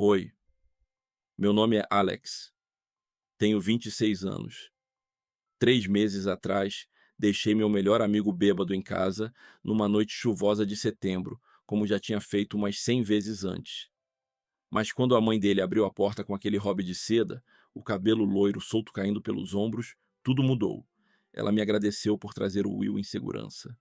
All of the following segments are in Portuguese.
Oi, meu nome é Alex, tenho 26 anos. 3 meses atrás, deixei meu melhor amigo bêbado em casa numa noite chuvosa de setembro, como já tinha feito umas 100 vezes antes. Mas quando a mãe dele abriu a porta com aquele hobby de seda, o cabelo loiro solto caindo pelos ombros, tudo mudou. Ela me agradeceu por trazer o Will em segurança.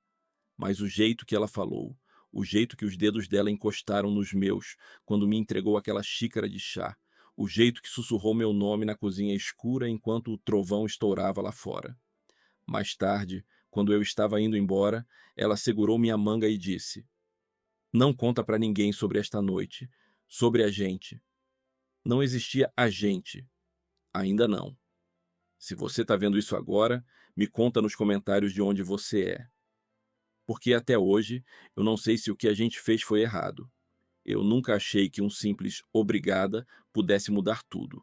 Mas o jeito que ela falou, o jeito que os dedos dela encostaram nos meus quando me entregou aquela xícara de chá, o jeito que sussurrou meu nome na cozinha escura enquanto o trovão estourava lá fora. Mais tarde, quando eu estava indo embora, ela segurou minha manga e disse: Não conta pra ninguém sobre esta noite, sobre a gente. Não existia a gente. Ainda não. Se você tá vendo isso agora, me conta nos comentários de onde você é. Porque até hoje eu não sei se o que a gente fez foi errado. Eu nunca achei que um simples obrigada pudesse mudar tudo.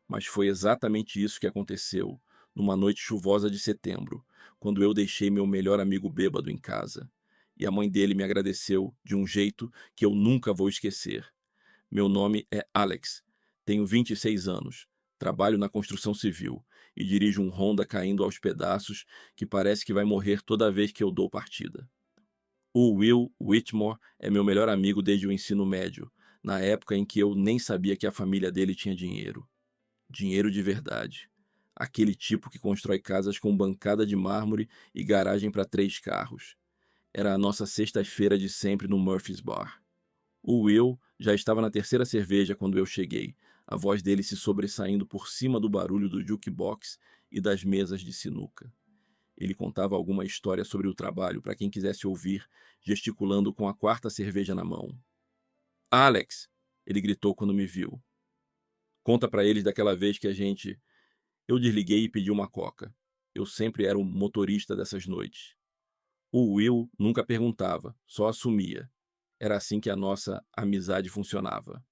Mas foi exatamente isso que aconteceu numa noite chuvosa de setembro, quando eu deixei meu melhor amigo bêbado em casa. E a mãe dele me agradeceu de um jeito que eu nunca vou esquecer. Meu nome é Alex, tenho 26 anos, trabalho na construção civil e dirijo um Honda caindo aos pedaços que parece que vai morrer toda vez que eu dou partida. O Will Whitmore é meu melhor amigo desde o ensino médio, na época em que eu nem sabia que a família dele tinha dinheiro. Dinheiro de verdade. Aquele tipo que constrói casas com bancada de mármore e garagem para 3 carros. Era a nossa sexta-feira de sempre no Murphy's Bar. O Will já estava na terceira cerveja quando eu cheguei, a voz dele se sobressaindo por cima do barulho do jukebox e das mesas de sinuca. Ele contava alguma história sobre o trabalho para quem quisesse ouvir, gesticulando com a quarta cerveja na mão. Alex! Ele gritou quando me viu. Conta para eles daquela vez que a gente. Eu desliguei e pedi uma coca. Eu sempre era o motorista dessas noites. O Will nunca perguntava, só assumia. Era assim que a nossa amizade funcionava.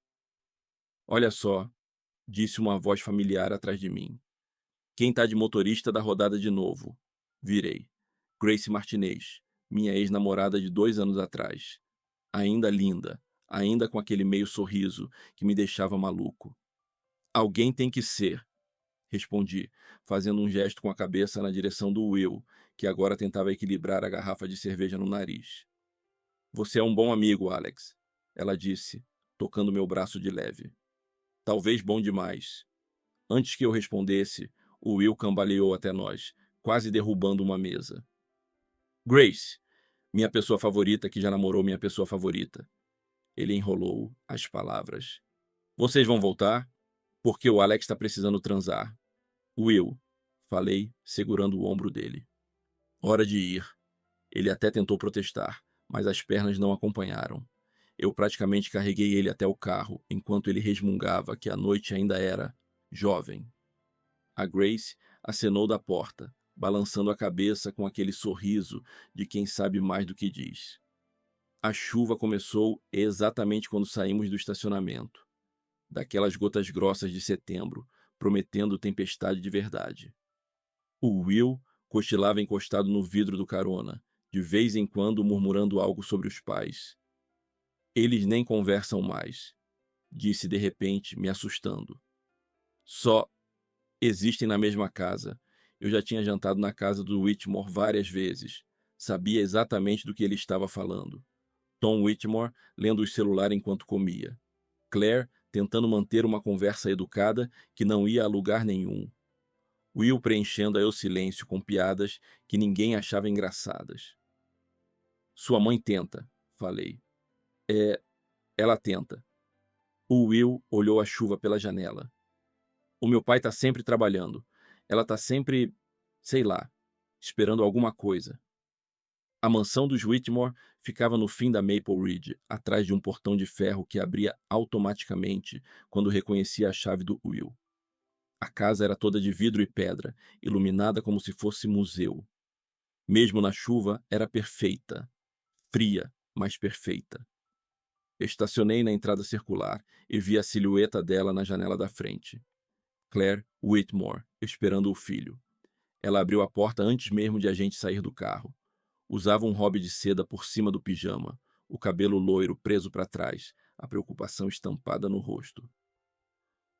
Olha só, disse uma voz familiar atrás de mim. Quem tá de motorista da rodada de novo? Virei. Grace Martinez, minha ex-namorada de 2 anos atrás. Ainda linda, ainda com aquele meio sorriso que me deixava maluco. Alguém tem que ser, respondi, fazendo um gesto com a cabeça na direção do Will, que agora tentava equilibrar a garrafa de cerveja no nariz. Você é um bom amigo, Alex, ela disse, tocando meu braço de leve. Talvez bom demais. Antes que eu respondesse, o Will cambaleou até nós, quase derrubando uma mesa. Grace, minha pessoa favorita que já namorou minha pessoa favorita. Ele enrolou as palavras. Vocês vão voltar? Porque o Alex está precisando transar. Will, falei, segurando o ombro dele. Hora de ir. Ele até tentou protestar, mas as pernas não acompanharam. Eu praticamente carreguei ele até o carro, enquanto ele resmungava que a noite ainda era jovem. A Grace acenou da porta, balançando a cabeça com aquele sorriso de quem sabe mais do que diz. A chuva começou exatamente quando saímos do estacionamento, daquelas gotas grossas de setembro, prometendo tempestade de verdade. O Will cochilava encostado no vidro do carona, de vez em quando murmurando algo sobre os pais. Eles nem conversam mais, disse de repente, me assustando. Só existem na mesma casa. Eu já tinha jantado na casa do Whitmore várias vezes. Sabia exatamente do que ele estava falando. Tom Whitmore lendo o celular enquanto comia. Claire tentando manter uma conversa educada que não ia a lugar nenhum. Will preenchendo aí o silêncio com piadas que ninguém achava engraçadas. Sua mãe tenta, falei. É, ela tenta. O Will olhou a chuva pela janela. O meu pai tá sempre trabalhando. Ela tá sempre, sei lá, esperando alguma coisa. A mansão dos Whitmore ficava no fim da Maple Ridge, atrás de um portão de ferro que abria automaticamente quando reconhecia a chave do Will. A casa era toda de vidro e pedra, iluminada como se fosse museu. Mesmo na chuva, era perfeita. Fria, mas perfeita. Estacionei na entrada circular e vi a silhueta dela na janela da frente. Claire Whitmore, esperando o filho. Ela abriu a porta antes mesmo de a gente sair do carro. Usava um hobby de seda por cima do pijama, o cabelo loiro preso para trás, a preocupação estampada no rosto.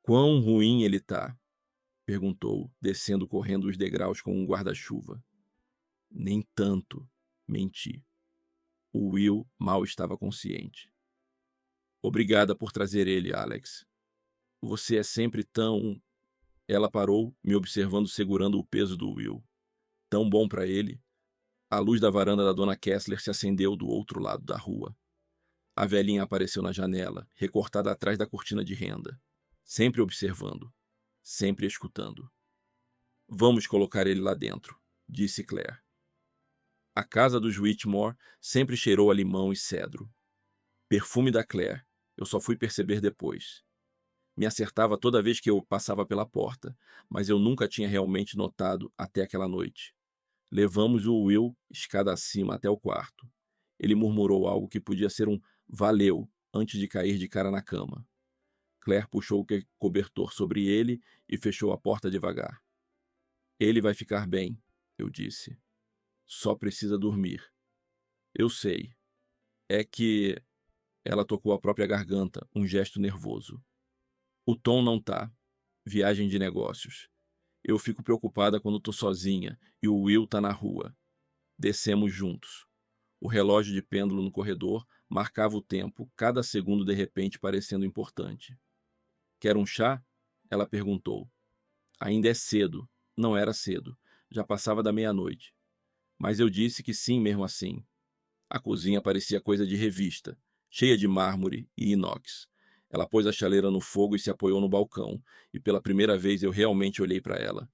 Quão ruim ele tá? Perguntou, descendo correndo os degraus com um guarda-chuva. Nem tanto, menti. O Will mal estava consciente. Obrigada por trazer ele, Alex. Você é sempre tão... Ela parou, me observando segurando o peso do Will. Tão bom para ele. A luz da varanda da dona Kessler se acendeu do outro lado da rua. A velhinha apareceu na janela, recortada atrás da cortina de renda. Sempre observando, sempre escutando. Vamos colocar ele lá dentro, disse Claire. A casa dos Whitmore sempre cheirou a limão e cedro. Perfume da Claire, eu só fui perceber depois. Me acertava toda vez que eu passava pela porta, mas eu nunca tinha realmente notado até aquela noite. Levamos o Will escada acima até o quarto. Ele murmurou algo que podia ser um valeu antes de cair de cara na cama. Claire puxou o cobertor sobre ele e fechou a porta devagar. Ele vai ficar bem, eu disse. Só precisa dormir. Eu sei. É que... Ela tocou a própria garganta, um gesto nervoso. O Tom não tá. Viagem de negócios. Eu fico preocupada quando tô sozinha e o Will tá na rua. Descemos juntos. O relógio de pêndulo no corredor marcava o tempo, cada segundo de repente parecendo importante. Quer um chá? Ela perguntou. Ainda é cedo. Não era cedo. Já passava da meia-noite. Mas eu disse que sim mesmo assim. A cozinha parecia coisa de revista, cheia de mármore e inox. Ela pôs a chaleira no fogo e se apoiou no balcão, e pela primeira vez eu realmente olhei para ela.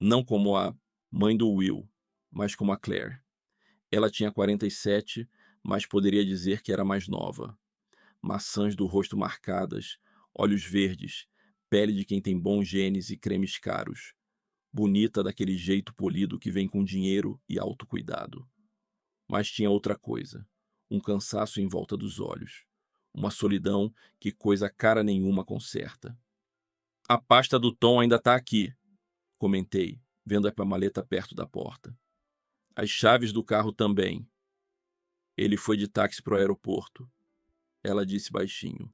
Não como a mãe do Will, mas como a Claire. Ela tinha 47, mas poderia dizer que era mais nova. Maçãs do rosto marcadas, olhos verdes, pele de quem tem bons genes e cremes caros. Bonita daquele jeito polido que vem com dinheiro e autocuidado. Mas tinha outra coisa, um cansaço em volta dos olhos, uma solidão que coisa cara nenhuma conserta. A pasta do Tom ainda tá aqui, comentei, vendo a maleta perto da porta. As chaves do carro também. Ele foi de táxi pro aeroporto. Ela disse baixinho.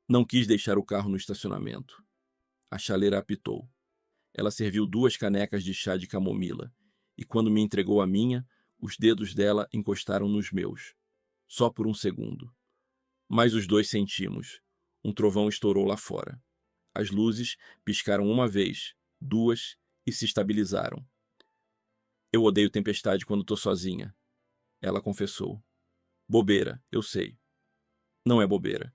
Não quis deixar o carro no estacionamento. A chaleira apitou. Ela serviu 2 canecas de chá de camomila, e quando me entregou a minha, os dedos dela encostaram nos meus. Só por um segundo. Mas os dois sentimos. Um trovão estourou lá fora. As luzes piscaram uma vez, 2 e se estabilizaram. Eu odeio tempestade quando tô sozinha, ela confessou. Bobeira, eu sei. Não é bobeira.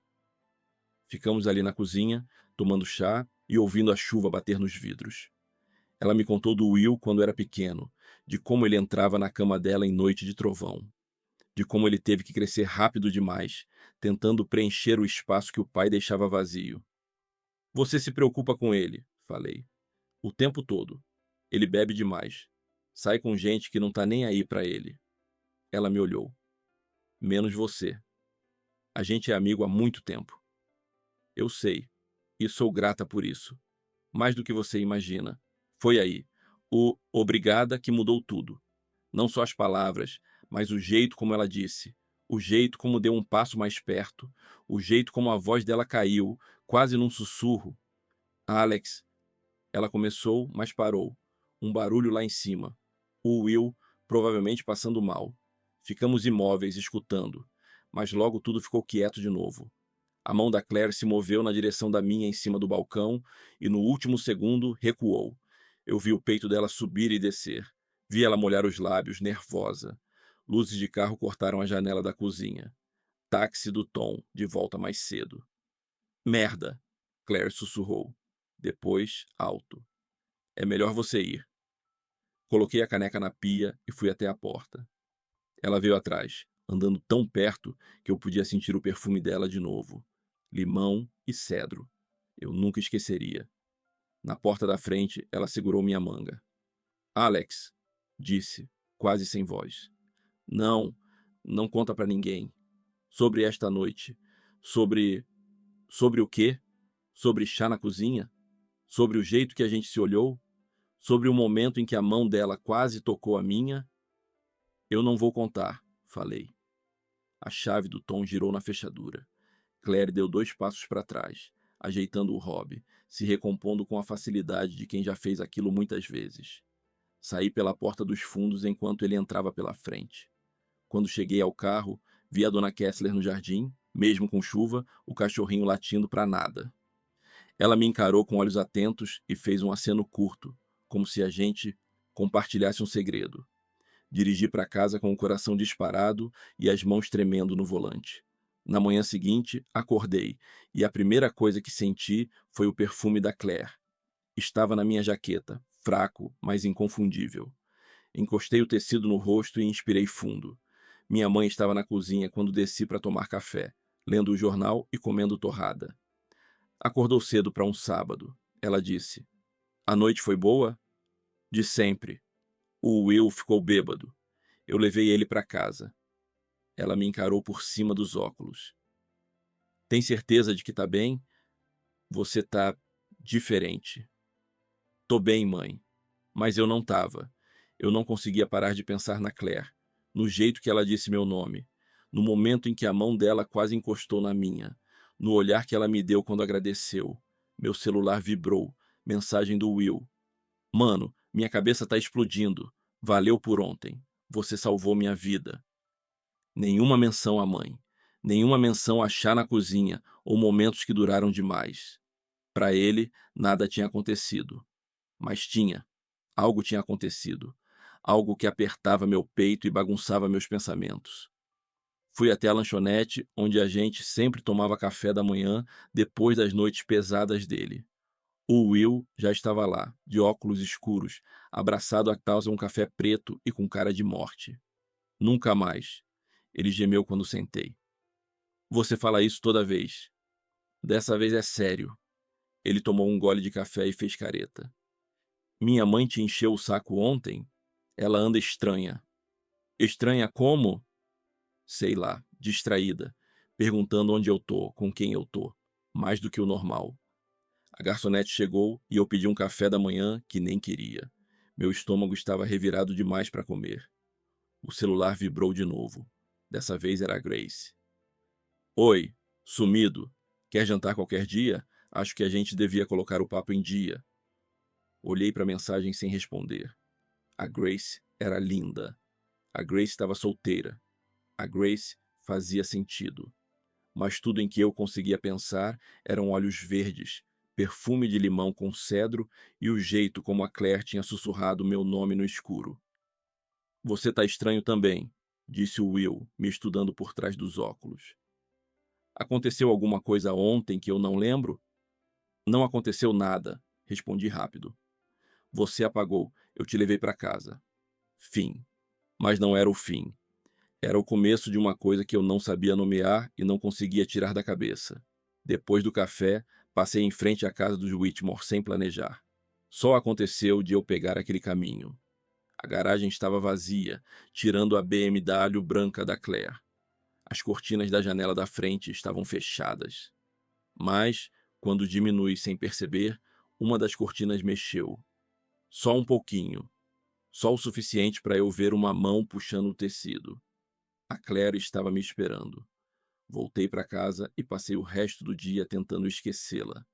Ficamos ali na cozinha, tomando chá e ouvindo a chuva bater nos vidros. Ela me contou do Will quando era pequeno, de como ele entrava na cama dela em noite de trovão, de como ele teve que crescer rápido demais, tentando preencher o espaço que o pai deixava vazio. Você se preocupa com ele, falei. O tempo todo. Ele bebe demais. Sai com gente que não tá nem aí pra ele. Ela me olhou. Menos você. A gente é amigo há muito tempo. Eu sei. E sou grata por isso. Mais do que você imagina. Foi aí. O obrigada que mudou tudo. Não só as palavras, mas o jeito como ela disse. O jeito como deu um passo mais perto. O jeito como a voz dela caiu, quase num sussurro. Alex. Ela começou, mas parou. Um barulho lá em cima. O Will, provavelmente passando mal. Ficamos imóveis, escutando. Mas logo tudo ficou quieto de novo. A mão da Claire se moveu na direção da minha em cima do balcão e no último segundo recuou. Eu vi o peito dela subir e descer. Vi ela molhar os lábios, nervosa. Luzes de carro cortaram a janela da cozinha. Táxi do Tom, de volta mais cedo. Merda! Claire sussurrou. Depois, alto. É melhor você ir. Coloquei a caneca na pia e fui até a porta. Ela veio atrás, andando tão perto que eu podia sentir o perfume dela de novo. Limão e cedro. Eu nunca esqueceria. Na porta da frente, ela segurou minha manga. Alex, disse, quase sem voz. Não, não conta pra ninguém. Sobre esta noite. Sobre... Sobre o quê? Sobre chá na cozinha? Sobre o jeito que a gente se olhou? Sobre o momento em que a mão dela quase tocou a minha? Eu não vou contar, falei. A chave do Tom girou na fechadura. Claire deu 2 passos para trás, ajeitando o hobby, se recompondo com a facilidade de quem já fez aquilo muitas vezes. Saí pela porta dos fundos enquanto ele entrava pela frente. Quando cheguei ao carro, vi a dona Kessler no jardim, mesmo com chuva, o cachorrinho latindo para nada. Ela me encarou com olhos atentos e fez um aceno curto, como se a gente compartilhasse um segredo. Dirigi para casa com o coração disparado e as mãos tremendo no volante. Na manhã seguinte, acordei, e a primeira coisa que senti foi o perfume da Claire. Estava na minha jaqueta, fraco, mas inconfundível. Encostei o tecido no rosto e inspirei fundo. Minha mãe estava na cozinha quando desci para tomar café, lendo o jornal e comendo torrada. Acordou cedo para um sábado. Ela disse: "A noite foi boa?" "De sempre." "O Will ficou bêbado. Eu levei ele para casa." Ela me encarou por cima dos óculos. "Tem certeza de que tá bem? Você tá diferente." "Tô bem, mãe." Mas eu não tava. Eu não conseguia parar de pensar na Claire, no jeito que ela disse meu nome, no momento em que a mão dela quase encostou na minha, no olhar que ela me deu quando agradeceu. Meu celular vibrou. Mensagem do Will: "Mano, minha cabeça tá explodindo. Valeu por ontem. Você salvou minha vida." Nenhuma menção à mãe. Nenhuma menção a chá na cozinha ou momentos que duraram demais. Para ele, nada tinha acontecido. Mas tinha. Algo tinha acontecido. Algo que apertava meu peito e bagunçava meus pensamentos. Fui até a lanchonete, onde a gente sempre tomava café da manhã depois das noites pesadas dele. O Will já estava lá, de óculos escuros, abraçado à causa um café preto e com cara de morte. "Nunca mais." Ele gemeu quando sentei. "Você fala isso toda vez." "Dessa vez é sério." Ele tomou um gole de café e fez careta. "Minha mãe te encheu o saco ontem? Ela anda estranha." "Estranha como?" "Sei lá, distraída, perguntando onde eu tô, com quem eu tô, mais do que o normal." A garçonete chegou e eu pedi um café da manhã que nem queria. Meu estômago estava revirado demais para comer. O celular vibrou de novo. Dessa vez era a Grace. "Oi, sumido. Quer jantar qualquer dia? Acho que a gente devia colocar o papo em dia." Olhei para a mensagem sem responder. A Grace era linda. A Grace estava solteira. A Grace fazia sentido. Mas tudo em que eu conseguia pensar eram olhos verdes, perfume de limão com cedro e o jeito como a Claire tinha sussurrado meu nome no escuro. "Você tá estranho também", disse o Will, me estudando por trás dos óculos. "Aconteceu alguma coisa ontem que eu não lembro?" "Não aconteceu nada", respondi rápido. "Você apagou, eu te levei para casa." Fim. Mas não era o fim. Era o começo de uma coisa que eu não sabia nomear e não conseguia tirar da cabeça. Depois do café, passei em frente à casa dos Whitmore sem planejar. Só aconteceu de eu pegar aquele caminho. A garagem estava vazia, tirando a BMW branca da Claire. As cortinas da janela da frente estavam fechadas. Mas, quando diminui sem perceber, uma das cortinas mexeu. Só um pouquinho. Só o suficiente para eu ver uma mão puxando o tecido. A Claire estava me esperando. Voltei para casa e passei o resto do dia tentando esquecê-la.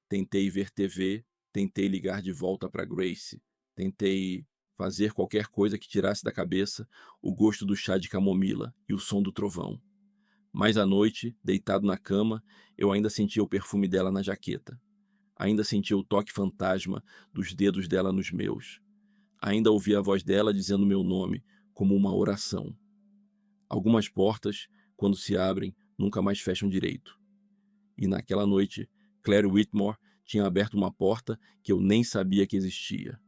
Tentei ver TV, tentei ligar de volta para Grace, tentei fazer qualquer coisa que tirasse da cabeça o gosto do chá de camomila e o som do trovão. Mas à noite, deitado na cama, eu ainda sentia o perfume dela na jaqueta. Ainda sentia o toque fantasma dos dedos dela nos meus. Ainda ouvia a voz dela dizendo meu nome, como uma oração. Algumas portas, quando se abrem, nunca mais fecham direito. E naquela noite, Claire Whitmore tinha aberto uma porta que eu nem sabia que existia.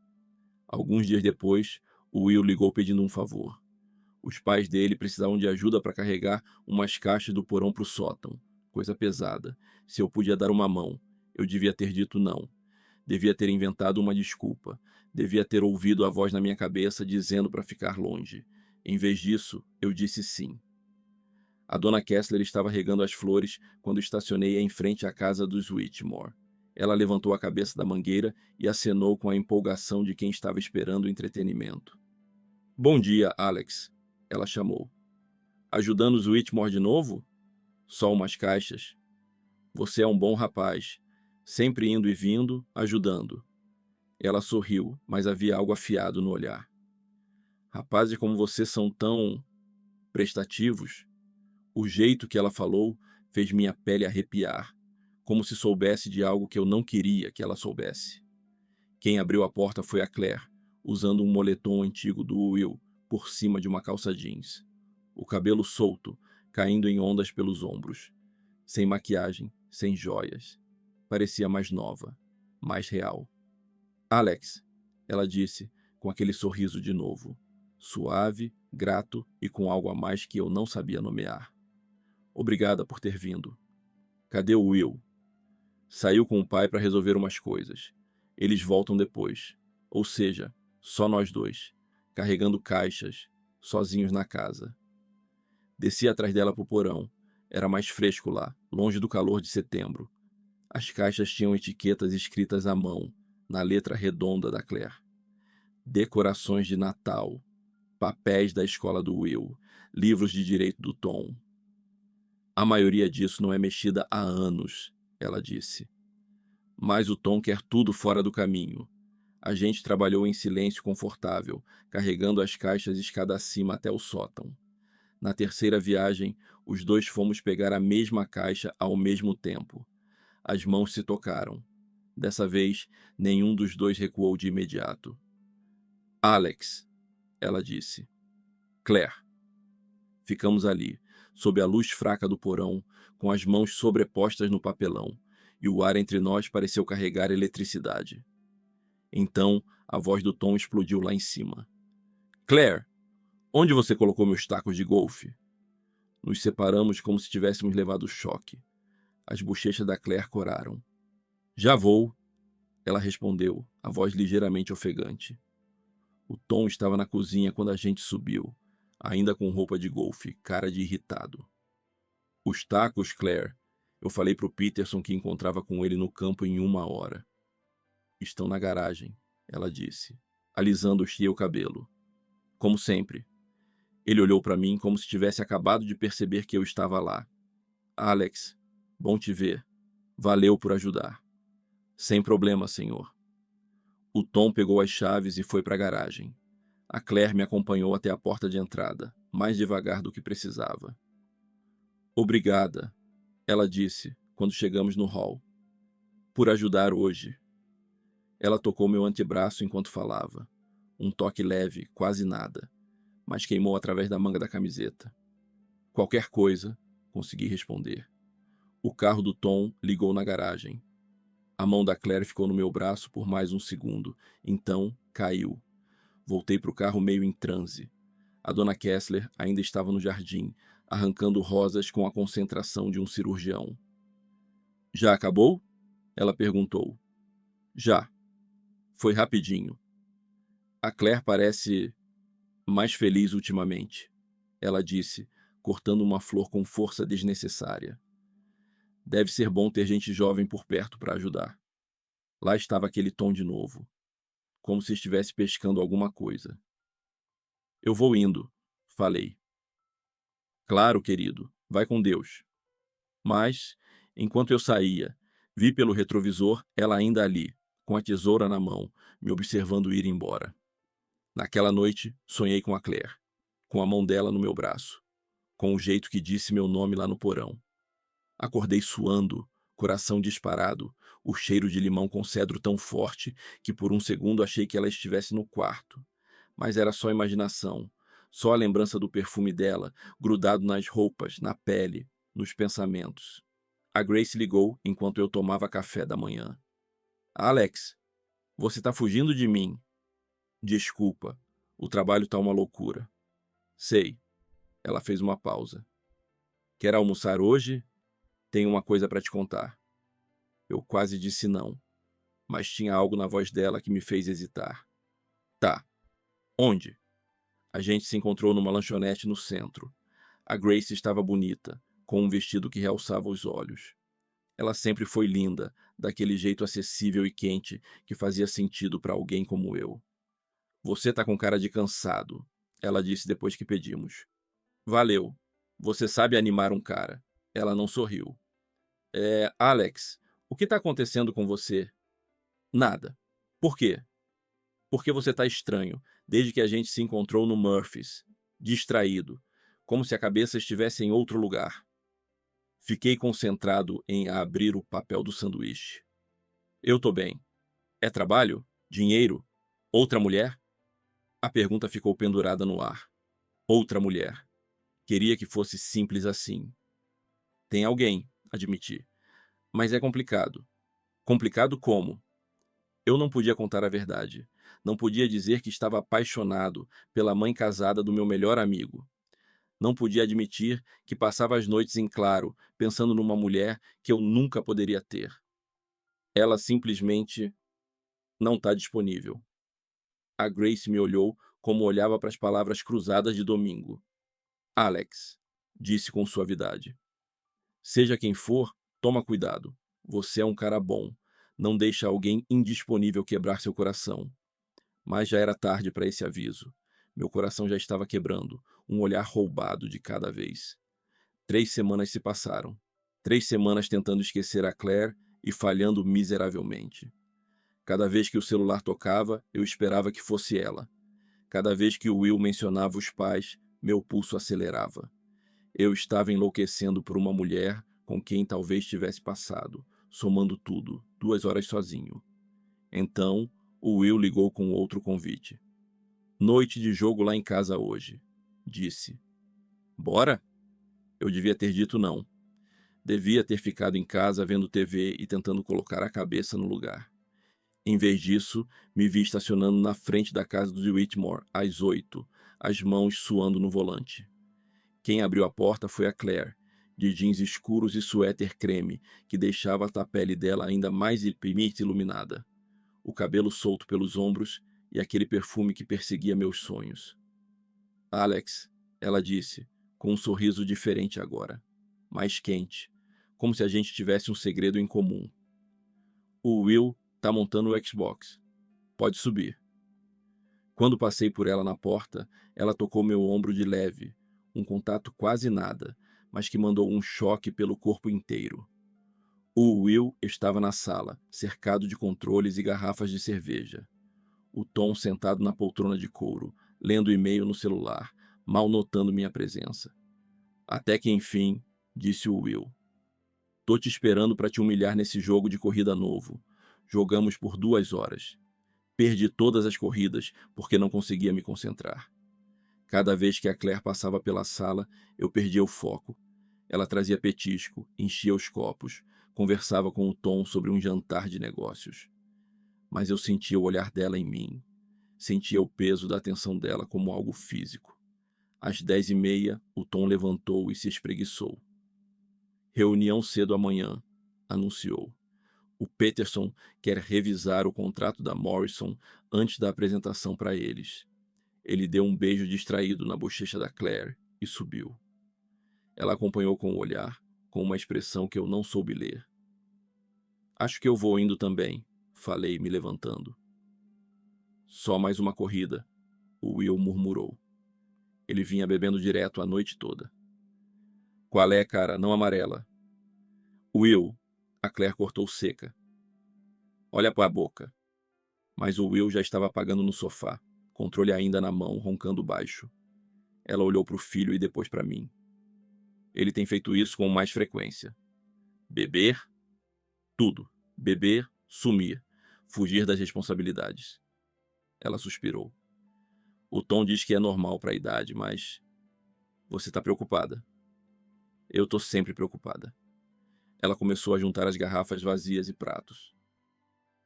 Alguns dias depois, o Will ligou pedindo um favor. Os pais dele precisavam de ajuda para carregar umas caixas do porão para o sótão. Coisa pesada. Se eu podia dar uma mão, eu devia ter dito não. Devia ter inventado uma desculpa. Devia ter ouvido a voz na minha cabeça dizendo para ficar longe. Em vez disso, eu disse sim. A dona Kessler estava regando as flores quando estacionei em frente à casa dos Whitmore. Ela levantou a cabeça da mangueira e acenou com a empolgação de quem estava esperando o entretenimento. "Bom dia, Alex", ela chamou. "Ajudando os Whitmore de novo?" "Só umas caixas." Você é um bom rapaz, sempre indo e vindo, ajudando. Ela sorriu, mas havia algo afiado no olhar. Rapazes como você são tão prestativos. O jeito que ela falou fez minha pele arrepiar, como se soubesse de algo que eu não queria que ela soubesse. Quem abriu a porta foi a Claire, usando um moletom antigo do Will por cima de uma calça jeans. O cabelo solto, caindo em ondas pelos ombros. Sem maquiagem, sem joias. Parecia mais nova, mais real. Alex, ela disse, com aquele sorriso de novo. Suave, grato e com algo a mais que eu não sabia nomear. Obrigada por ter vindo. Cadê o Will? Saiu com o pai para resolver umas coisas. Eles voltam depois. Ou seja, só nós dois, carregando caixas, sozinhos na casa. Desci atrás dela pro porão. Era mais fresco lá, longe do calor de setembro. As caixas tinham etiquetas escritas à mão, na letra redonda da Claire. Decorações de Natal, papéis da escola do Will, livros de direito do Tom. A maioria disso não é mexida há anos, ela disse. Mas o Tom quer tudo fora do caminho. A gente trabalhou em silêncio confortável, carregando as caixas escada acima até o sótão. Na terceira viagem, os dois fomos pegar a mesma caixa ao mesmo tempo. As mãos se tocaram. Dessa vez, nenhum dos dois recuou de imediato. Alex, ela disse. Claire. Ficamos ali, sob a luz fraca do porão, com as mãos sobrepostas no papelão, e o ar entre nós pareceu carregar eletricidade. Então, a voz do Tom explodiu lá em cima. Claire, onde você colocou meus tacos de golfe? Nos separamos como se tivéssemos levado choque. As bochechas da Claire coraram. Já vou, ela respondeu, a voz ligeiramente ofegante. O Tom estava na cozinha quando a gente subiu, ainda com roupa de golfe, cara de irritado. Os tacos, Claire, eu falei pro Peterson que encontrava com ele no campo em 1 hora. Estão na garagem, ela disse, alisando o cabelo. Como sempre. Ele olhou para mim como se tivesse acabado de perceber que eu estava lá. Alex, bom te ver. Valeu por ajudar. Sem problema, senhor. O Tom pegou as chaves e foi para a garagem. A Claire me acompanhou até a porta de entrada, mais devagar do que precisava. Obrigada, ela disse, quando chegamos no hall. Por ajudar hoje. Ela tocou meu antebraço enquanto falava. Um toque leve, quase nada, mas queimou através da manga da camiseta. Qualquer coisa, consegui responder. O carro do Tom ligou na garagem. A mão da Claire ficou no meu braço por mais um segundo, então caiu. Voltei para o carro meio em transe. A dona Kessler ainda estava no jardim, arrancando rosas com a concentração de um cirurgião. Já acabou? Ela perguntou. Já. Foi rapidinho. A Claire parece mais feliz ultimamente, ela disse, cortando uma flor com força desnecessária. Deve ser bom ter gente jovem por perto para ajudar. Lá estava aquele Tom de novo, como se estivesse pescando alguma coisa. Eu vou indo, falei. Claro, querido, vai com Deus. Mas, enquanto eu saía, vi pelo retrovisor ela ainda ali, com a tesoura na mão, me observando ir embora. Naquela noite, sonhei com a Claire, com a mão dela no meu braço, com o jeito que disse meu nome lá no porão. Acordei suando, coração disparado, o cheiro de limão com cedro tão forte que por um segundo achei que ela estivesse no quarto. Mas era só imaginação, só a lembrança do perfume dela, grudado nas roupas, na pele, nos pensamentos. A Grace ligou enquanto eu tomava café da manhã. Alex, você tá fugindo de mim. Desculpa, o trabalho tá uma loucura. Sei. Ela fez uma pausa. Quer almoçar hoje? Tenho uma coisa para te contar. Eu quase disse não, mas tinha algo na voz dela que me fez hesitar. Tá. Onde? A gente se encontrou numa lanchonete no centro. A Grace estava bonita, com um vestido que realçava os olhos. Ela sempre foi linda, daquele jeito acessível e quente que fazia sentido para alguém como eu. Você tá com cara de cansado, ela disse depois que pedimos. Valeu. Você sabe animar um cara. Ela não sorriu. Alex, o que está acontecendo com você? Nada. Por quê? Porque você está estranho, desde que a gente se encontrou no Murphy's. Distraído, como se a cabeça estivesse em outro lugar. Fiquei concentrado em abrir o papel do sanduíche. Eu tô bem. É trabalho? Dinheiro? Outra mulher? A pergunta ficou pendurada no ar. Outra mulher. Queria que fosse simples assim. Tem alguém, admiti. Mas é complicado. Complicado como? Eu não podia contar a verdade. Não podia dizer que estava apaixonado pela mãe casada do meu melhor amigo. Não podia admitir que passava as noites em claro, pensando numa mulher que eu nunca poderia ter. Ela simplesmente não está disponível. A Grace me olhou como olhava para as palavras cruzadas de domingo. Alex, disse com suavidade. Seja quem for, toma cuidado. Você é um cara bom. Não deixa alguém indisponível quebrar seu coração. Mas já era tarde para esse aviso. Meu coração já estava quebrando, um olhar roubado de cada vez. 3 semanas se passaram. 3 semanas tentando esquecer a Claire e falhando miseravelmente. Cada vez que o celular tocava, eu esperava que fosse ela. Cada vez que o Will mencionava os pais, meu pulso acelerava. Eu estava enlouquecendo por uma mulher com quem talvez tivesse passado, somando tudo, 2 horas sozinho. Então, o Will ligou com outro convite. Noite de jogo lá em casa hoje, disse. Bora? Eu devia ter dito não. Devia ter ficado em casa vendo TV e tentando colocar a cabeça no lugar. Em vez disso, me vi estacionando na frente da casa do Whitmore às 8, as mãos suando no volante. Quem abriu a porta foi a Claire, de jeans escuros e suéter creme, que deixava a pele dela ainda mais iluminada. O cabelo solto pelos ombros e aquele perfume que perseguia meus sonhos. Alex, ela disse, com um sorriso diferente agora, mais quente, como se a gente tivesse um segredo em comum. O Will tá montando o Xbox. Pode subir. Quando passei por ela na porta, ela tocou meu ombro de leve, um contato quase nada, mas que mandou um choque pelo corpo inteiro. O Will estava na sala, cercado de controles e garrafas de cerveja. O Tom sentado na poltrona de couro, lendo e-mail no celular, mal notando minha presença. Até que enfim, disse o Will. Tô te esperando para te humilhar nesse jogo de corrida novo. Jogamos por 2 horas. Perdi todas as corridas porque não conseguia me concentrar. Cada vez que a Claire passava pela sala, eu perdia o foco. Ela trazia petisco, enchia os copos, conversava com o Tom sobre um jantar de negócios. Mas eu sentia o olhar dela em mim. Sentia o peso da atenção dela como algo físico. Às 10h30, o Tom levantou e se espreguiçou. Reunião cedo amanhã, anunciou. O Peterson quer revisar o contrato da Morrison antes da apresentação para eles. Ele deu um beijo distraído na bochecha da Claire e subiu. Ela acompanhou com o olhar, com uma expressão que eu não soube ler. Acho que eu vou indo também, falei, me levantando. Só mais uma corrida, o Will murmurou. Ele vinha bebendo direto a noite toda. Qual é, cara? Não amarela. Will, a Claire cortou seca. Olha para a boca. Mas o Will já estava apagando no sofá, controle ainda na mão, roncando baixo. Ela olhou para o filho e depois para mim. Ele tem feito isso com mais frequência. Beber? Tudo. Beber, sumir, fugir das responsabilidades. Ela suspirou. O Tom diz que é normal para a idade, mas... Você está preocupada. Eu estou sempre preocupada. Ela começou a juntar as garrafas vazias e pratos.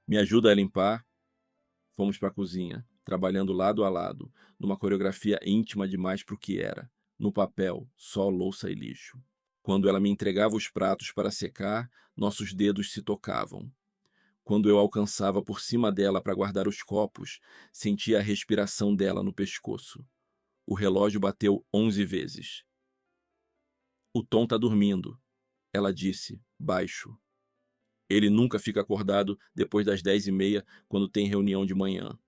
Me ajuda a limpar? Fomos para a cozinha, trabalhando lado a lado, numa coreografia íntima demais para o que era. No papel, só louça e lixo. Quando ela me entregava os pratos para secar, nossos dedos se tocavam. Quando eu alcançava por cima dela para guardar os copos, sentia a respiração dela no pescoço. O relógio bateu 11 vezes. O Tom tá dormindo, ela disse, baixo. Ele nunca fica acordado depois das 10h30, quando tem reunião de manhã.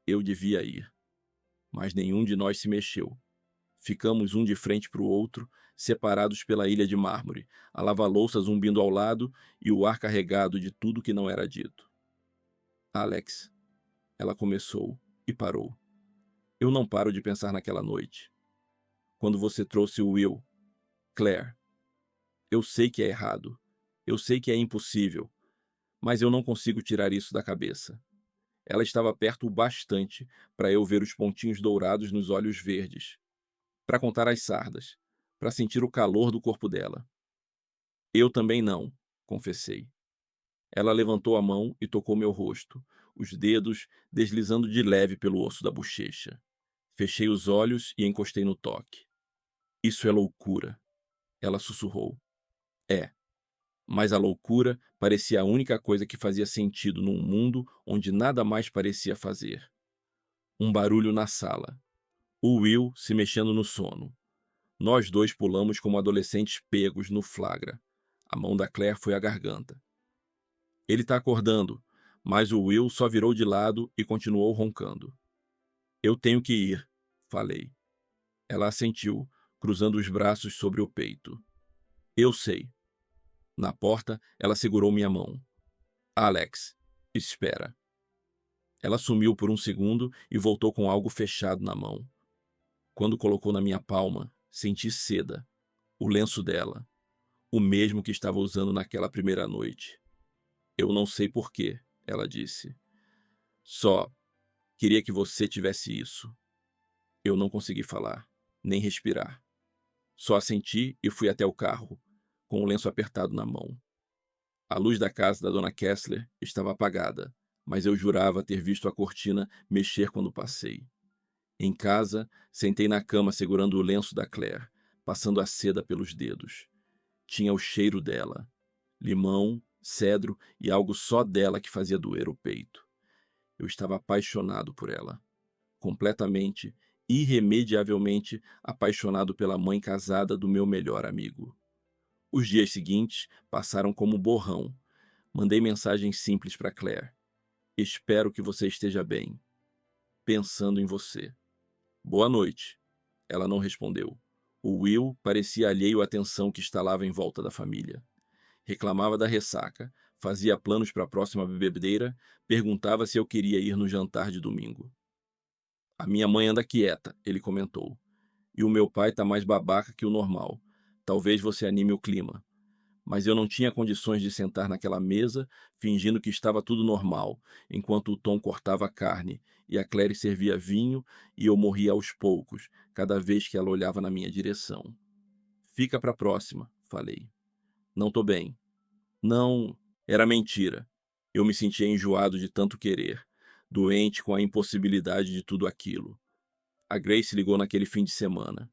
Eu devia ir. Mas nenhum de nós se mexeu. Ficamos um de frente para o outro, separados pela ilha de mármore, a lava-louça zumbindo ao lado e o ar carregado de tudo que não era dito. Alex, ela começou e parou. Eu não paro de pensar naquela noite. Quando você trouxe o Will, Claire. Eu sei que é errado. Eu sei que é impossível. Mas eu não consigo tirar isso da cabeça. Ela estava perto o bastante para eu ver os pontinhos dourados nos olhos verdes, para contar as sardas, para sentir o calor do corpo dela. Eu também não, confessei. Ela levantou a mão e tocou meu rosto, os dedos deslizando de leve pelo osso da bochecha. Fechei os olhos e encostei no toque. Isso é loucura, ela sussurrou. É, mas a loucura parecia a única coisa que fazia sentido num mundo onde nada mais parecia fazer. Um barulho na sala. O Will se mexendo no sono. Nós dois pulamos como adolescentes pegos no flagra. A mão da Claire foi à garganta. Ele está acordando, mas o Will só virou de lado e continuou roncando. Eu tenho que ir, falei. Ela assentiu, cruzando os braços sobre o peito. Eu sei. Na porta, ela segurou minha mão. Alex, espera. Ela sumiu por um segundo e voltou com algo fechado na mão. Quando colocou na minha palma, senti seda, o lenço dela, o mesmo que estava usando naquela primeira noite. Eu não sei porquê, ela disse. Só queria que você tivesse isso. Eu não consegui falar, nem respirar. Só assenti e fui até o carro, com o lenço apertado na mão. A luz da casa da dona Kessler estava apagada, mas eu jurava ter visto a cortina mexer quando passei. Em casa, sentei na cama segurando o lenço da Claire, passando a seda pelos dedos. Tinha o cheiro dela. Limão, cedro e algo só dela que fazia doer o peito. Eu estava apaixonado por ela. Completamente, irremediavelmente apaixonado pela mãe casada do meu melhor amigo. Os dias seguintes passaram como borrão. Mandei mensagens simples para Claire. Espero que você esteja bem. Pensando em você. Boa noite. Ela não respondeu. O Will parecia alheio à tensão que estalava em volta da família. Reclamava da ressaca, fazia planos para a próxima bebedeira, perguntava se eu queria ir no jantar de domingo. A minha mãe anda quieta, ele comentou. E o meu pai tá mais babaca que o normal. Talvez você anime o clima. Mas eu não tinha condições de sentar naquela mesa, fingindo que estava tudo normal, enquanto o Tom cortava a carne e a Claire servia vinho e eu morria aos poucos, cada vez que ela olhava na minha direção. Fica para a próxima, falei. Não tô bem. Não, era mentira. Eu me sentia enjoado de tanto querer, doente com a impossibilidade de tudo aquilo. A Grace ligou naquele fim de semana.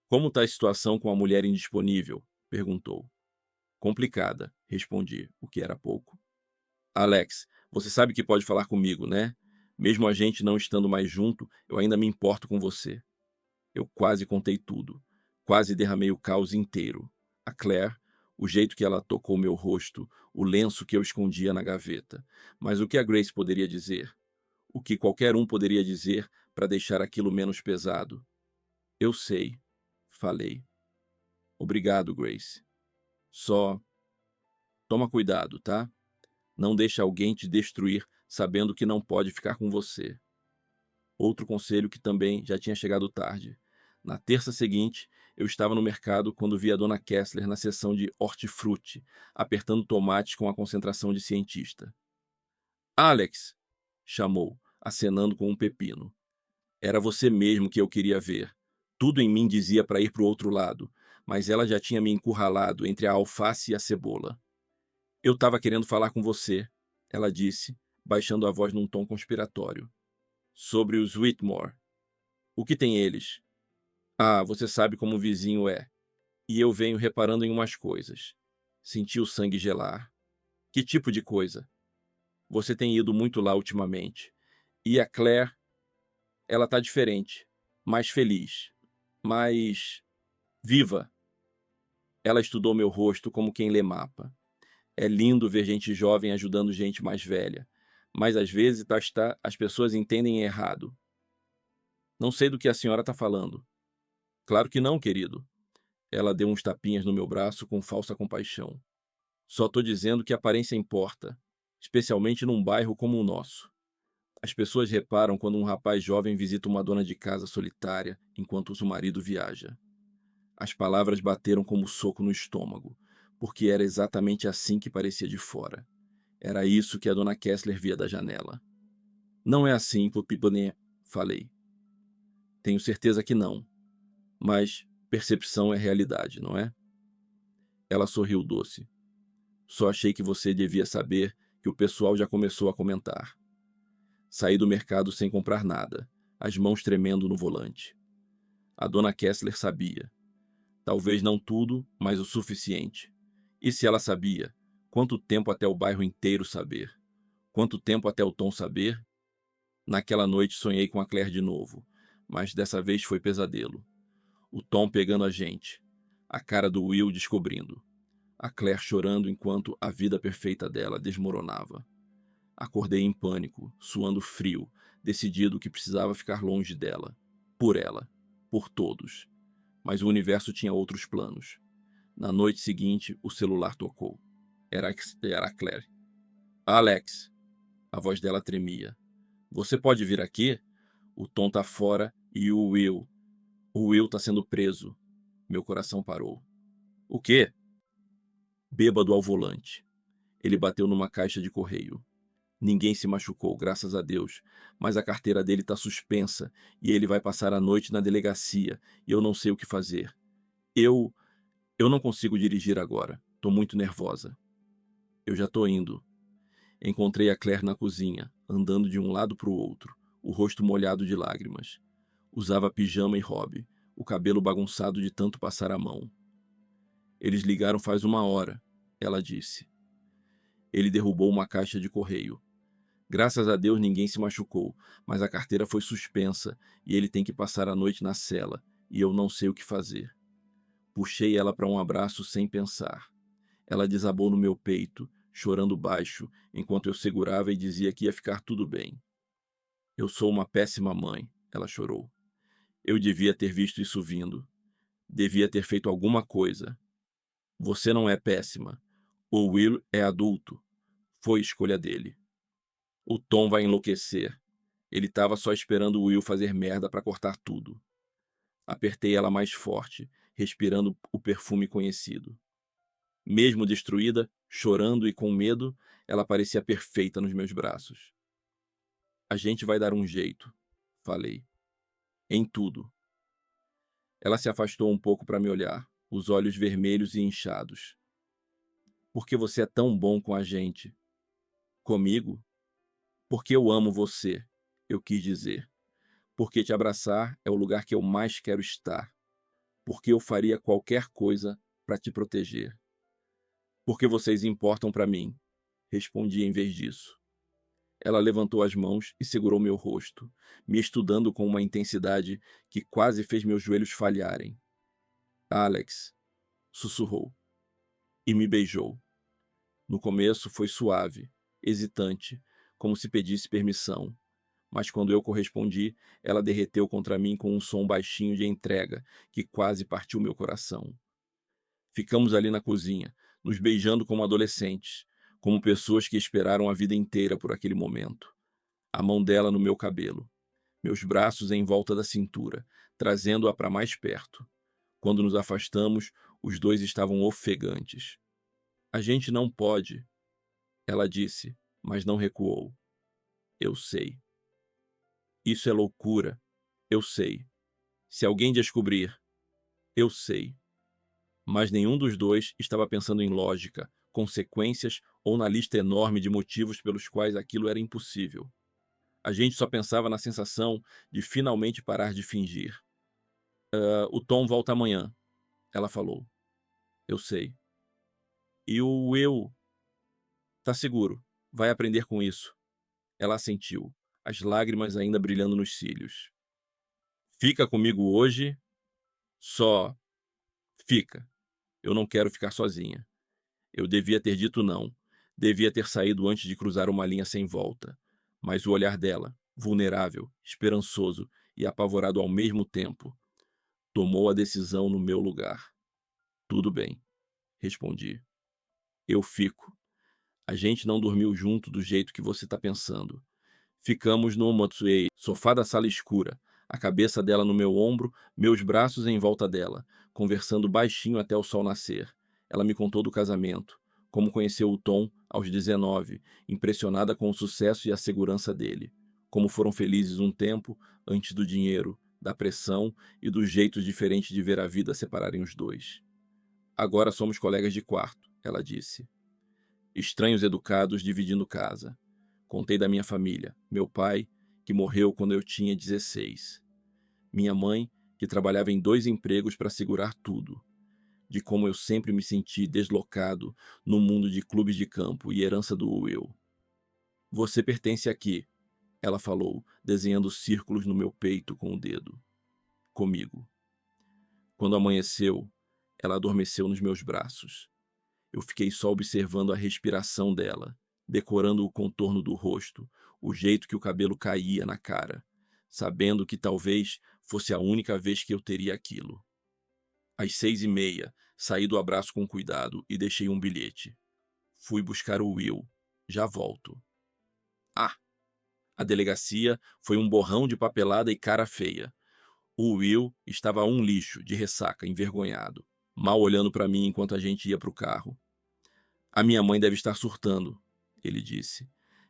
Como está a situação com a mulher indisponível? Perguntou. Complicada, respondi, o que era pouco. Alex, você sabe que pode falar comigo, né? Mesmo a gente não estando mais junto, eu ainda me importo com você. Eu quase contei tudo. Quase derramei o caos inteiro. A Claire, o jeito que ela tocou meu rosto, o lenço que eu escondia na gaveta. Mas o que a Grace poderia dizer? O que qualquer um poderia dizer para deixar aquilo menos pesado? Eu sei, falei. Obrigado, Grace. Só toma cuidado, tá? Não deixe alguém te destruir sabendo que não pode ficar com você. Outro conselho que também já tinha chegado tarde. Na terça seguinte, eu estava no mercado quando vi a dona Kessler na seção de hortifruti, apertando tomates com a concentração de cientista. Alex! Chamou, acenando com um pepino. Era você mesmo que eu queria ver. Tudo em mim dizia para ir para o outro lado, mas ela já tinha me encurralado entre a alface e a cebola. Eu estava querendo falar com você, ela disse, baixando a voz num tom conspiratório. Sobre os Whitmore. O que tem eles? Ah, você sabe como o vizinho é. E eu venho reparando em umas coisas. Senti o sangue gelar. Que tipo de coisa? Você tem ido muito lá ultimamente. E a Claire, ela tá diferente. Mais feliz. Mais viva. Ela estudou meu rosto como quem lê mapa. É lindo ver gente jovem ajudando gente mais velha. Mas às vezes as pessoas entendem errado. Não sei do que a senhora está falando. Claro que não, querido. Ela deu uns tapinhas no meu braço com falsa compaixão. Só tô dizendo que a aparência importa, especialmente num bairro como o nosso. As pessoas reparam quando um rapaz jovem visita uma dona de casa solitária enquanto o marido viaja. As palavras bateram como soco no estômago, porque era exatamente assim que parecia de fora. Era isso que a dona Kessler via da janela. Não é assim, Pupiboné, falei. Tenho certeza que não, mas percepção é realidade, não é? Ela sorriu doce. Só achei que você devia saber que o pessoal já começou a comentar. Saí do mercado sem comprar nada, as mãos tremendo no volante. A dona Kessler sabia. Talvez não tudo, mas o suficiente. E se ela sabia, quanto tempo até o bairro inteiro saber? Quanto tempo até o Tom saber? Naquela noite sonhei com a Claire de novo, mas dessa vez foi pesadelo. O Tom pegando a gente, a cara do Will descobrindo, a Claire chorando enquanto a vida perfeita dela desmoronava. Acordei em pânico, suando frio, decidido que precisava ficar longe dela, por todos. Mas o universo tinha outros planos. Na noite seguinte, o celular tocou. Era a Claire. Alex, a voz dela tremia. Você pode vir aqui? O Tom tá fora e o Will. O Will tá sendo preso. Meu coração parou. O quê? Bêbado ao volante. Ele bateu numa caixa de correio. Ninguém se machucou, graças a Deus, mas a carteira dele tá suspensa e ele vai passar a noite na delegacia e eu não sei o que fazer. Eu. Eu não consigo dirigir agora. Tô muito nervosa. Eu já tô indo. Encontrei a Claire na cozinha, andando de um lado para o outro, o rosto molhado de lágrimas. Usava pijama e hobby, o cabelo bagunçado de tanto passar a mão. Eles ligaram faz uma hora, ela disse. Ele derrubou uma caixa de correio. Graças a Deus ninguém se machucou, mas a carteira foi suspensa e ele tem que passar a noite na cela, e eu não sei o que fazer. Puxei ela para um abraço sem pensar. Ela desabou no meu peito, chorando baixo, enquanto eu segurava e dizia que ia ficar tudo bem. Eu sou uma péssima mãe, ela chorou. Eu devia ter visto isso vindo. Devia ter feito alguma coisa. Você não é péssima. O Will é adulto. Foi escolha dele. O Tom vai enlouquecer. Ele estava só esperando o Will fazer merda para cortar tudo. Apertei ela mais forte, respirando o perfume conhecido. Mesmo destruída, chorando e com medo, ela parecia perfeita nos meus braços. A gente vai dar um jeito, falei. Em tudo. Ela se afastou um pouco para me olhar, os olhos vermelhos e inchados. Porque você é tão bom com a gente. Comigo? Porque eu amo você, eu quis dizer. Porque te abraçar é o lugar que eu mais quero estar. Porque eu faria qualquer coisa para te proteger. Porque vocês importam para mim, respondi em vez disso. Ela levantou as mãos e segurou meu rosto, me estudando com uma intensidade que quase fez meus joelhos falharem. Alex, sussurrou, e me beijou. No começo foi suave, hesitante, como se pedisse permissão, mas quando eu correspondi, ela derreteu contra mim com um som baixinho de entrega que quase partiu meu coração. Ficamos ali na cozinha, nos beijando como adolescentes, como pessoas que esperaram a vida inteira por aquele momento. A mão dela no meu cabelo, meus braços em volta da cintura, trazendo-a para mais perto. Quando nos afastamos, os dois estavam ofegantes. A gente não pode, ela disse, mas não recuou. Eu sei. Isso é loucura. Eu sei. Se alguém descobrir, eu sei. Mas nenhum dos dois estava pensando em lógica, consequências ou na lista enorme de motivos pelos quais aquilo era impossível. A gente só pensava na sensação de finalmente parar de fingir. O Tom volta amanhã, ela falou. Eu sei. E o eu. Tá seguro. Vai aprender com isso. Ela assentiu, as lágrimas ainda brilhando nos cílios. Fica comigo hoje, só fica. Eu não quero ficar sozinha. Eu devia ter dito não. Devia ter saído antes de cruzar uma linha sem volta. Mas o olhar dela, vulnerável, esperançoso e apavorado ao mesmo tempo, Tomou a decisão no meu lugar. Tudo bem, respondi. Eu fico. A gente não dormiu junto do jeito que você tá pensando. Ficamos no Matsuei, sofá da sala escura, a cabeça dela no meu ombro, meus braços em volta dela, conversando baixinho até o sol nascer. Ela me contou do casamento, como conheceu o Tom aos 19, impressionada com o sucesso e a segurança dele. Como foram felizes um tempo antes do dinheiro, da pressão e dos jeitos diferentes de ver a vida separarem os dois. Agora somos colegas de quarto, ela disse. Estranhos educados dividindo casa. Contei da minha família, meu pai, que morreu quando eu tinha 16. Minha mãe, que trabalhava em 2 empregos para segurar tudo. De como eu sempre me senti deslocado no mundo de clubes de campo e herança do Will. Você pertence aqui, ela falou, desenhando círculos no meu peito com o dedo. Comigo. Quando amanheceu, ela adormeceu nos meus braços. Eu fiquei só observando a respiração dela, decorando o contorno do rosto, o jeito que o cabelo caía na cara, sabendo que talvez fosse a única vez que eu teria aquilo. Às 6h30, saí do abraço com cuidado e deixei um bilhete. Fui buscar o Will. Já volto. Ah! A delegacia foi um borrão de papelada e cara feia. O Will estava um lixo, de ressaca, envergonhado, mal olhando para mim enquanto a gente ia para o carro. A minha mãe deve estar surtando, ele disse.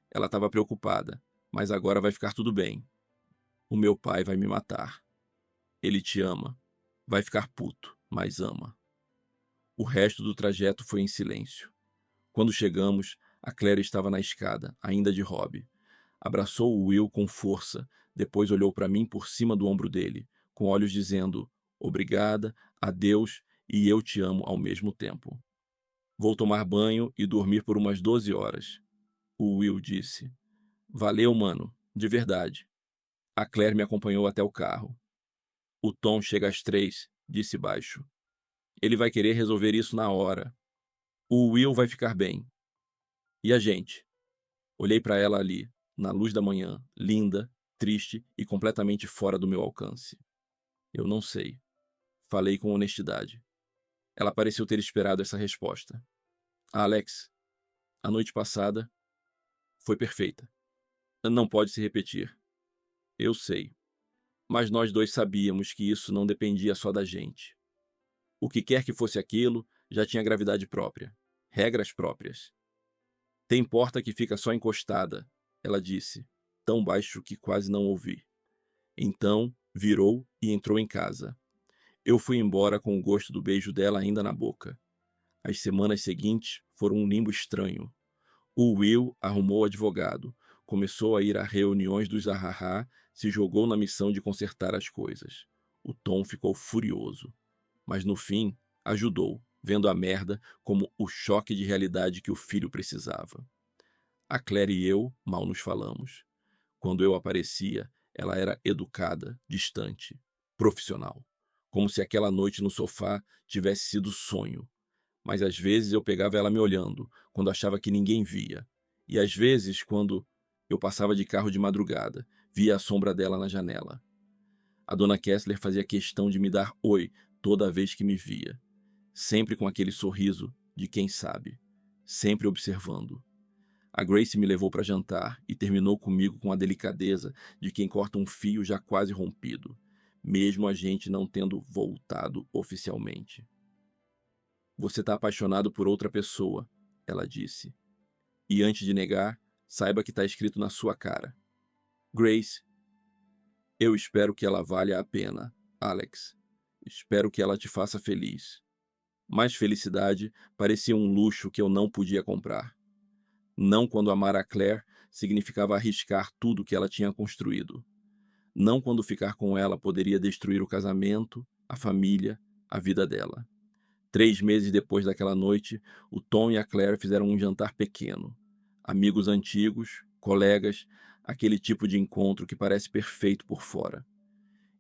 Ela estava preocupada, mas agora vai ficar tudo bem. O meu pai vai me matar. Ele te ama. Vai ficar puto, mas ama. O resto do trajeto foi em silêncio. Quando chegamos, a Claire estava na escada, ainda de hobby. Abraçou o Will com força, depois olhou para mim por cima do ombro dele, com olhos dizendo obrigada, adeus e eu te amo ao mesmo tempo. Vou tomar banho e dormir por umas 12 horas. O Will disse. Valeu, mano, de verdade. A Claire me acompanhou até o carro. O Tom chega às 3, disse baixo. Ele vai querer resolver isso na hora. O Will vai ficar bem. E a gente? Olhei para ela ali, na luz da manhã, linda, triste e completamente fora do meu alcance. Eu não sei. Falei com honestidade. Ela pareceu ter esperado essa resposta. Alex, a noite passada foi perfeita. Não pode se repetir. Eu sei. Mas nós dois sabíamos que isso não dependia só da gente. O que quer que fosse aquilo já tinha gravidade própria, regras próprias. Tem porta que fica só encostada, ela disse, tão baixo que quase não ouvi. Então, virou e entrou em casa. Eu fui embora com o gosto do beijo dela ainda na boca. As semanas seguintes foram um limbo estranho. O Will arrumou advogado, começou a ir a reuniões dos Ahahá, se jogou na missão de consertar as coisas. O Tom ficou furioso. Mas no fim, ajudou, vendo a merda como o choque de realidade que o filho precisava. A Claire e eu mal nos falamos. Quando eu aparecia, ela era educada, distante, profissional. Como se aquela noite no sofá tivesse sido sonho. Mas às vezes eu pegava ela me olhando, quando achava que ninguém via. E às vezes, quando eu passava de carro de madrugada, via a sombra dela na janela. A dona Kessler fazia questão de me dar oi toda vez que me via. Sempre com aquele sorriso de quem sabe. Sempre observando. A Grace me levou para jantar e terminou comigo com a delicadeza de quem corta um fio já quase rompido, mesmo a gente não tendo voltado oficialmente. Você está apaixonado por outra pessoa, ela disse. E antes de negar, saiba que está escrito na sua cara. Grace, eu espero que ela valha a pena, Alex. Espero que ela te faça feliz. Mas felicidade parecia um luxo que eu não podia comprar. Não quando amar a Claire significava arriscar tudo que ela tinha construído. Não quando ficar com ela poderia destruir o casamento, a família, a vida dela. 3 meses depois daquela noite, o Tom e a Claire fizeram um jantar pequeno. Amigos antigos, colegas, aquele tipo de encontro que parece perfeito por fora.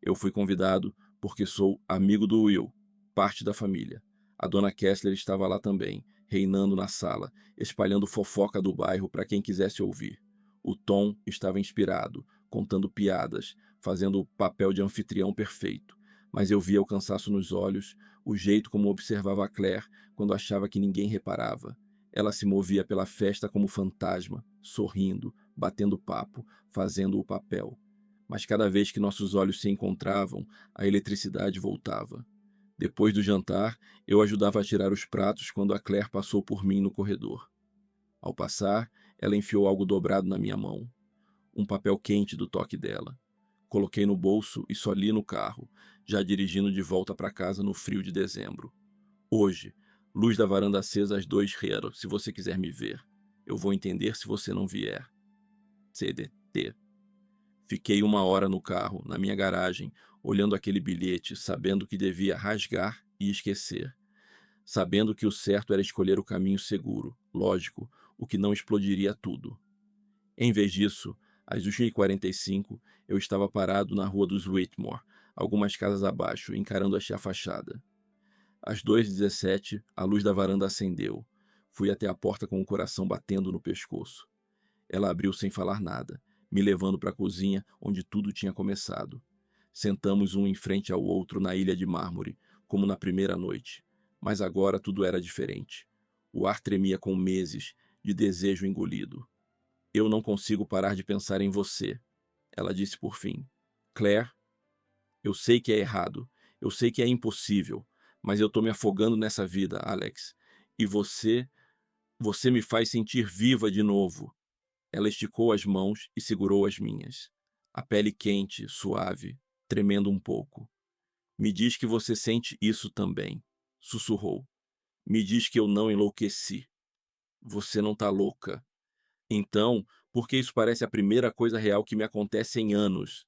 Eu fui convidado porque sou amigo do Will, parte da família. A dona Kessler estava lá também, reinando na sala, espalhando fofoca do bairro para quem quisesse ouvir. O Tom estava inspirado, contando piadas, fazendo o papel de anfitrião perfeito, mas eu via o cansaço nos olhos, o jeito como observava a Claire quando achava que ninguém reparava. Ela se movia pela festa como fantasma, sorrindo, batendo papo, fazendo o papel. Mas cada vez que nossos olhos se encontravam, a eletricidade voltava. Depois do jantar, eu ajudava a tirar os pratos quando a Claire passou por mim no corredor. Ao passar, ela enfiou algo dobrado na minha mão. Um papel quente do toque dela. Coloquei no bolso e só li no carro, já dirigindo de volta para casa no frio de dezembro. Hoje, luz da varanda acesa às 2h, se você quiser me ver. Eu vou entender se você não vier. CDT. Fiquei 1 hora no carro, na minha garagem, olhando aquele bilhete, sabendo que devia rasgar e esquecer. Sabendo que o certo era escolher o caminho seguro, lógico, o que não explodiria tudo. Em vez disso, às 1h45, eu estava parado na rua dos Whitmore, algumas casas abaixo, encarando a fachada. Às 2h17, a luz da varanda acendeu. Fui até a porta com o coração batendo no pescoço. Ela abriu sem falar nada, me levando para a cozinha, onde tudo tinha começado. Sentamos um em frente ao outro na ilha de mármore, como na primeira noite. Mas agora tudo era diferente. O ar tremia com meses de desejo engolido. Eu não consigo parar de pensar em você, ela disse por fim. Claire, eu sei que é errado, eu sei que é impossível, mas eu tô me afogando nessa vida, Alex. E você me faz sentir viva de novo. Ela esticou as mãos e segurou as minhas. A pele quente, suave, tremendo um pouco. Me diz que você sente isso também, sussurrou. Me diz que eu não enlouqueci. Você não tá louca. Então, por que isso parece a primeira coisa real que me acontece em anos?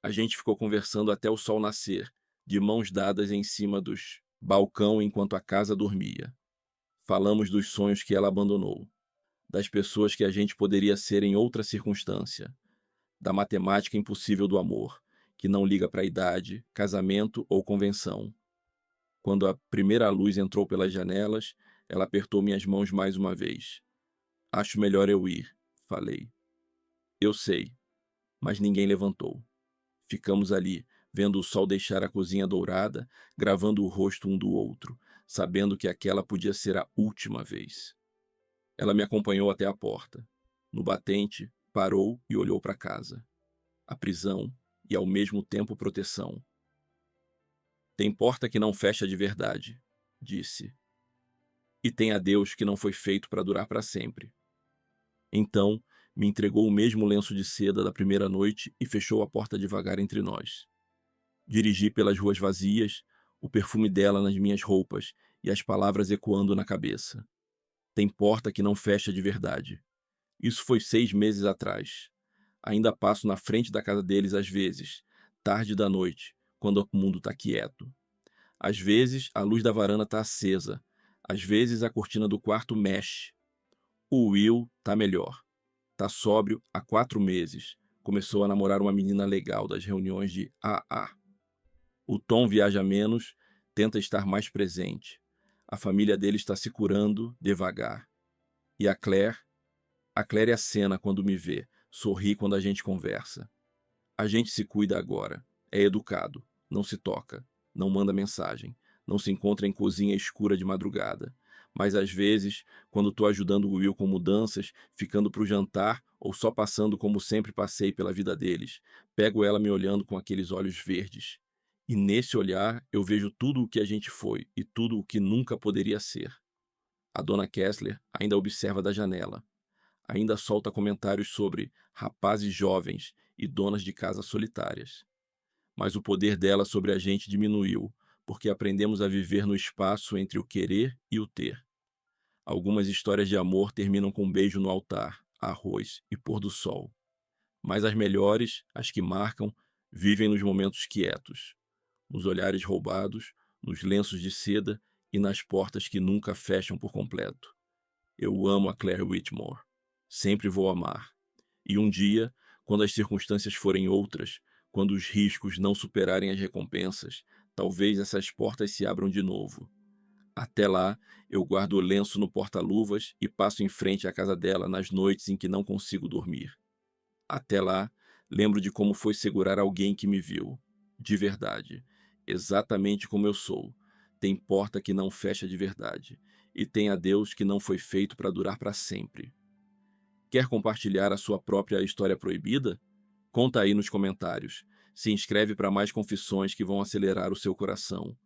A gente ficou conversando até o sol nascer, de mãos dadas em cima dos balcão enquanto a casa dormia. Falamos dos sonhos que ela abandonou, das pessoas que a gente poderia ser em outra circunstância, da matemática impossível do amor, que não liga para idade, casamento ou convenção. Quando a primeira luz entrou pelas janelas, ela apertou minhas mãos mais uma vez. Acho melhor eu ir, falei. Eu sei, mas ninguém levantou. Ficamos ali, vendo o sol deixar a cozinha dourada, gravando o rosto um do outro, sabendo que aquela podia ser a última vez. Ela me acompanhou até a porta. No batente, parou e olhou para casa. A prisão e, ao mesmo tempo, proteção. Tem porta que não fecha de verdade, disse. E tem adeus que não foi feito para durar para sempre. Então, me entregou o mesmo lenço de seda da primeira noite e fechou a porta devagar entre nós. Dirigi pelas ruas vazias, o perfume dela nas minhas roupas e as palavras ecoando na cabeça. Tem porta que não fecha de verdade. Isso foi 6 meses atrás. Ainda passo na frente da casa deles às vezes, tarde da noite, quando o mundo está quieto. Às vezes, a luz da varanda está acesa. Às vezes, a cortina do quarto mexe. O Will tá melhor. Tá sóbrio há 4 meses. Começou a namorar uma menina legal das reuniões de AA. O Tom viaja menos, tenta estar mais presente. A família dele está se curando devagar. E a Claire acena quando me vê, sorri quando a gente conversa. A gente se cuida agora, é educado, não se toca, não manda mensagem, não se encontra em cozinha escura de madrugada. Mas às vezes, quando tô ajudando o Will com mudanças, ficando pro jantar ou só passando como sempre passei pela vida deles, pego ela me olhando com aqueles olhos verdes. E nesse olhar eu vejo tudo o que a gente foi e tudo o que nunca poderia ser. A dona Kessler ainda observa da janela. Ainda solta comentários sobre rapazes jovens e donas de casas solitárias. Mas o poder dela sobre a gente diminuiu, porque aprendemos a viver no espaço entre o querer e o ter. Algumas histórias de amor terminam com um beijo no altar, arroz e pôr do sol. Mas as melhores, as que marcam, vivem nos momentos quietos, nos olhares roubados, nos lenços de seda e nas portas que nunca fecham por completo. Eu amo a Claire Whitmore. Sempre vou amar. E um dia, quando as circunstâncias forem outras, quando os riscos não superarem as recompensas, talvez essas portas se abram de novo. Até lá, eu guardo o lenço no porta-luvas e passo em frente à casa dela nas noites em que não consigo dormir. Até lá, lembro de como foi segurar alguém que me viu, de verdade, exatamente como eu sou. Tem porta que não fecha de verdade, e tem adeus que não foi feito para durar para sempre. Quer compartilhar a sua própria história proibida? Conta aí nos comentários. Se inscreve para mais confissões que vão acelerar o seu coração.